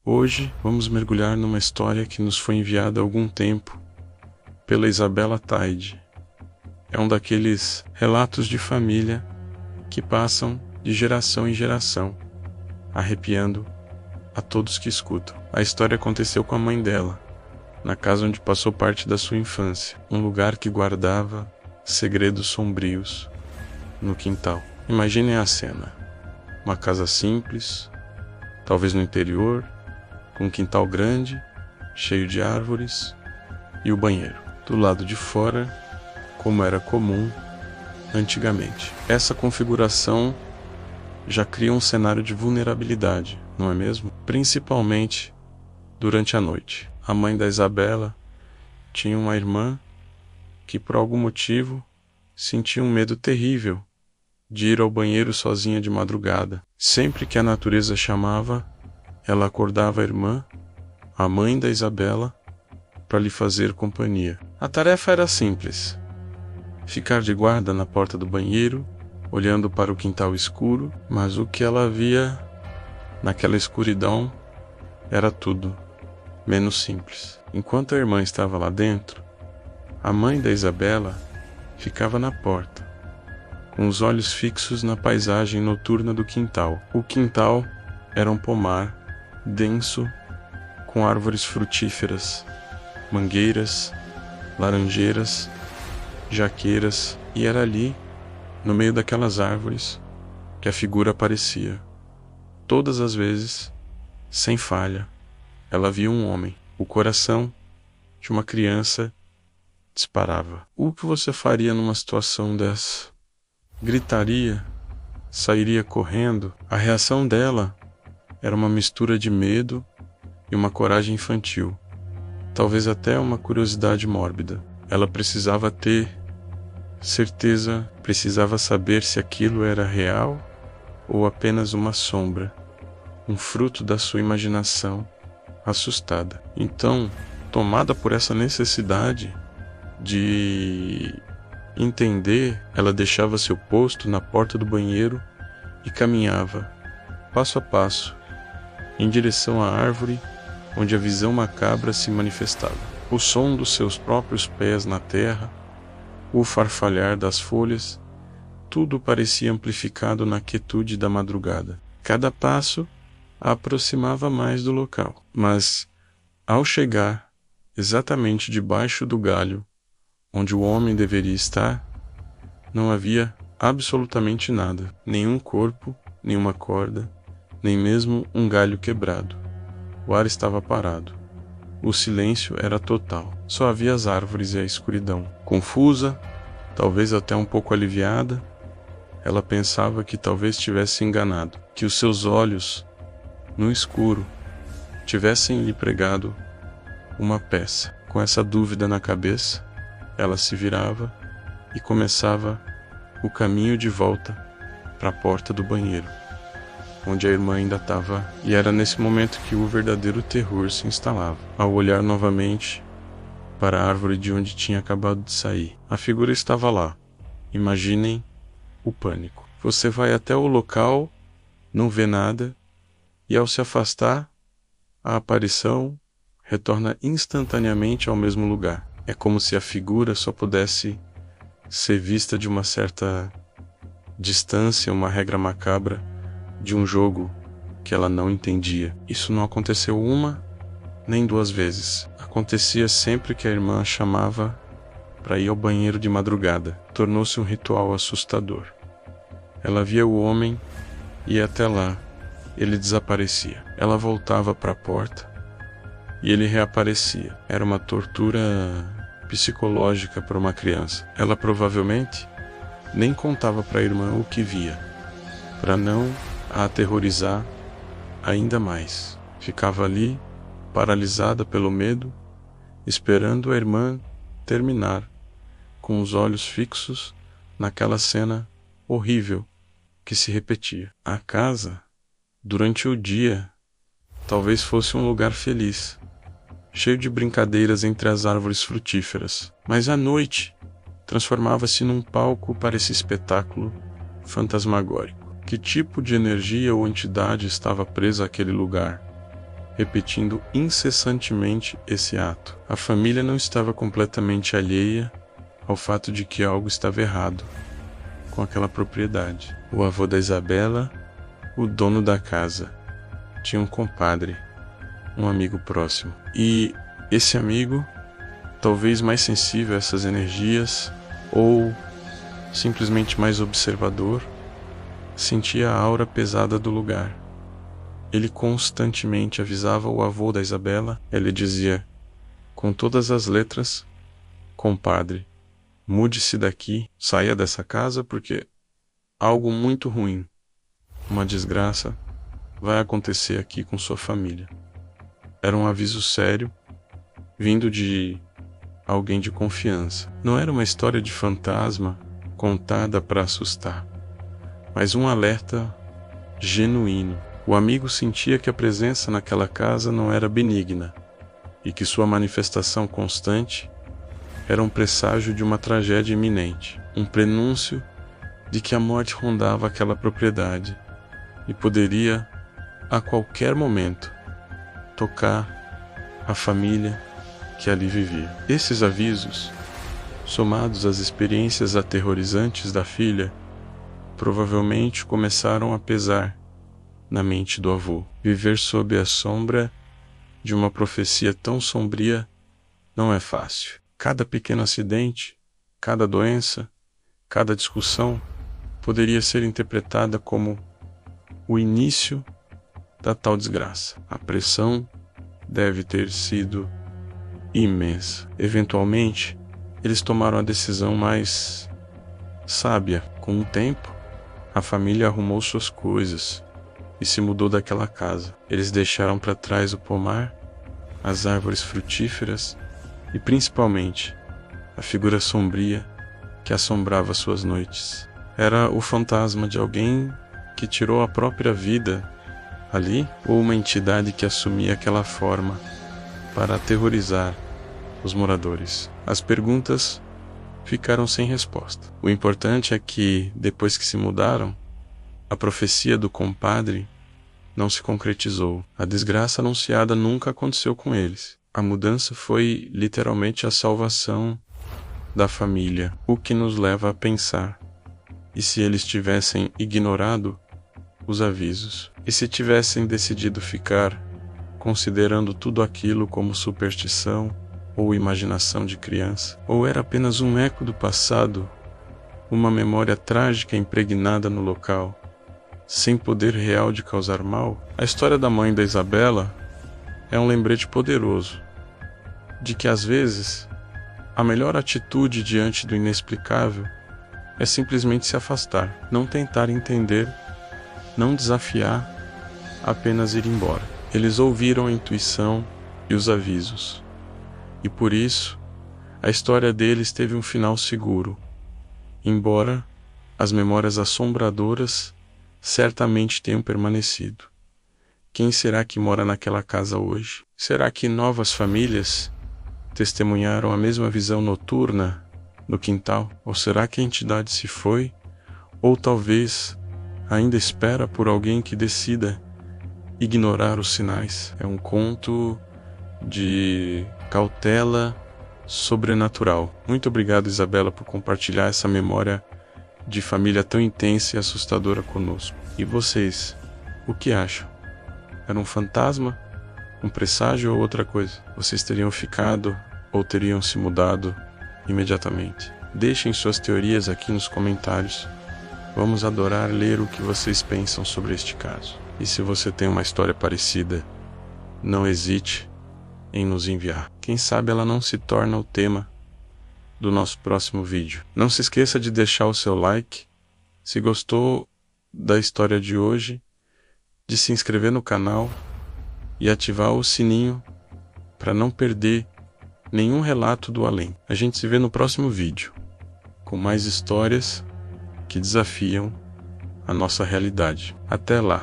Hoje vamos mergulhar numa história que nos foi enviada há algum tempo pela Isabela Taide. É um daqueles relatos de família que passam de geração em geração, arrepiando a todos que escutam. A história aconteceu com a mãe dela, na casa onde passou parte da sua infância, um lugar que guardava segredos sombrios no quintal. Imaginem a cena: uma casa simples, talvez no interior, com um quintal grande, cheio de árvores, e o banheiro do lado de fora, como era comum antigamente. Essa configuração já cria um cenário de vulnerabilidade, não é mesmo? Principalmente durante a noite. A mãe da Isabela tinha uma irmã que, por algum motivo, sentia um medo terrível de ir ao banheiro sozinha de madrugada. Sempre que a natureza chamava, ela acordava a irmã, a mãe da Isabela, para lhe fazer companhia. A tarefa era simples: ficar de guarda na porta do banheiro, olhando para o quintal escuro, mas o que ela via naquela escuridão era tudo menos simples. Enquanto a irmã estava lá dentro, a mãe da Isabela ficava na porta, com os olhos fixos na paisagem noturna do quintal. O quintal era um pomar denso, com árvores frutíferas, mangueiras, laranjeiras, jaqueiras, e era ali, no meio daquelas árvores, que a figura aparecia. Todas as vezes, sem falha, ela via um homem. O coração de uma criança disparava. O que você faria numa situação dessa? Gritaria? Sairia correndo? A reação dela era uma mistura de medo e uma coragem infantil, talvez até uma curiosidade mórbida. Ela precisava ter certeza, precisava saber se aquilo era real ou apenas uma sombra, um fruto da sua imaginação assustada. Então, tomada por essa necessidade de entender, ela deixava seu posto na porta do banheiro e caminhava, passo a passo, em direção à árvore onde a visão macabra se manifestava. O som dos seus próprios pés na terra, o farfalhar das folhas, tudo parecia amplificado na quietude da madrugada. Cada passo a aproximava mais do local, mas, ao chegar exatamente debaixo do galho onde o homem deveria estar, não havia absolutamente nada, nenhum corpo, nenhuma corda, nem mesmo um galho quebrado. O ar estava parado. O silêncio era total. Só havia as árvores e a escuridão. Confusa, talvez até um pouco aliviada, ela pensava que talvez tivesse enganado, que os seus olhos, no escuro, tivessem lhe pregado uma peça. Com essa dúvida na cabeça, ela se virava e começava o caminho de volta para a porta do banheiro, onde a irmã ainda estava, e era nesse momento que o verdadeiro terror se instalava. Ao olhar novamente para a árvore de onde tinha acabado de sair, a figura estava lá. Imaginem o pânico. Você vai até o local, não vê nada, e ao se afastar, a aparição retorna instantaneamente ao mesmo lugar. É como se a figura só pudesse ser vista de uma certa distância, uma regra macabra de um jogo que ela não entendia. Isso não aconteceu uma nem duas vezes. Acontecia sempre que a irmã chamava para ir ao banheiro de madrugada. Tornou-se um ritual assustador. Ela via o homem e ia até lá. Ele desaparecia. Ela voltava para a porta e ele reaparecia. Era uma tortura psicológica para uma criança. Ela provavelmente nem contava para a irmã o que via, para não a aterrorizar ainda mais. Ficava ali, paralisada pelo medo, esperando a irmã terminar, com os olhos fixos naquela cena horrível que se repetia. A casa, durante o dia, talvez fosse um lugar feliz, cheio de brincadeiras entre as árvores frutíferas, mas à noite transformava-se num palco para esse espetáculo fantasmagórico. Que tipo de energia ou entidade estava presa àquele lugar? repetindo incessantemente esse ato. A família não estava completamente alheia ao fato de que algo estava errado com aquela propriedade. O avô da Isabela, o dono da casa, tinha um compadre, um amigo próximo. E esse amigo, talvez mais sensível a essas energias, ou simplesmente mais observador, sentia a aura pesada do lugar. Ele constantemente avisava o avô da Isabela. Ele dizia, com todas as letras, compadre, mude-se daqui, saia dessa casa porque algo muito ruim, uma desgraça, vai acontecer aqui com sua família. Era um aviso sério, vindo de alguém de confiança. Não era uma história de fantasma contada para assustar, mas um alerta genuíno. O amigo sentia que a presença naquela casa não era benigna e que sua manifestação constante era um presságio de uma tragédia iminente, um prenúncio de que a morte rondava aquela propriedade e poderia, a qualquer momento, tocar a família que ali vivia. Esses avisos, somados às experiências aterrorizantes da filha, provavelmente começaram a pesar na mente do avô. Viver sob a sombra de uma profecia tão sombria não é fácil. Cada pequeno acidente, cada doença, cada discussão poderia ser interpretada como o início da tal desgraça. A pressão deve ter sido imensa. Eventualmente, eles tomaram a decisão mais sábia. Com o tempo, a família arrumou suas coisas e se mudou daquela casa. Eles deixaram para trás o pomar, as árvores frutíferas e principalmente a figura sombria que assombrava suas noites. Era o fantasma de alguém que tirou a própria vida ali, ou uma entidade que assumia aquela forma para aterrorizar os moradores. As perguntas ficaram sem resposta. O importante é que, depois que se mudaram, a profecia do compadre não se concretizou. A desgraça anunciada nunca aconteceu com eles. A mudança foi literalmente a salvação da família, o que nos leva a pensar: e se eles tivessem ignorado os avisos? E se tivessem decidido ficar considerando tudo aquilo como superstição ou imaginação de criança? Ou era apenas um eco do passado, uma memória trágica impregnada no local, sem poder real de causar mal? A história da mãe da Isabela é um lembrete poderoso de que, às vezes, a melhor atitude diante do inexplicável é simplesmente se afastar, não tentar entender, não desafiar, apenas ir embora. Eles ouviram a intuição e os avisos, e por isso a história deles teve um final seguro, embora as memórias assombradoras certamente tenham permanecido. Quem será que mora naquela casa hoje? Será que novas famílias testemunharam a mesma visão noturna no quintal? Ou será que a entidade se foi? Ou talvez ainda espera por alguém que decida ignorar os sinais? É um conto de cautela sobrenatural. Muito obrigado, Isabela, por compartilhar essa memória de família tão intensa e assustadora conosco. E vocês, o que acham? Era um fantasma, um presságio ou outra coisa? Vocês teriam ficado ou teriam se mudado imediatamente? Deixem suas teorias aqui nos comentários. Vamos adorar ler o que vocês pensam sobre este caso. E se você tem uma história parecida, não hesite em nos enviar. Quem sabe ela não se torna o tema do nosso próximo vídeo. Não se esqueça de deixar o seu like, se gostou da história de hoje, de se inscrever no canal e ativar o sininho para não perder nenhum relato do além. A gente se vê no próximo vídeo, com mais histórias que desafiam a nossa realidade. Até lá!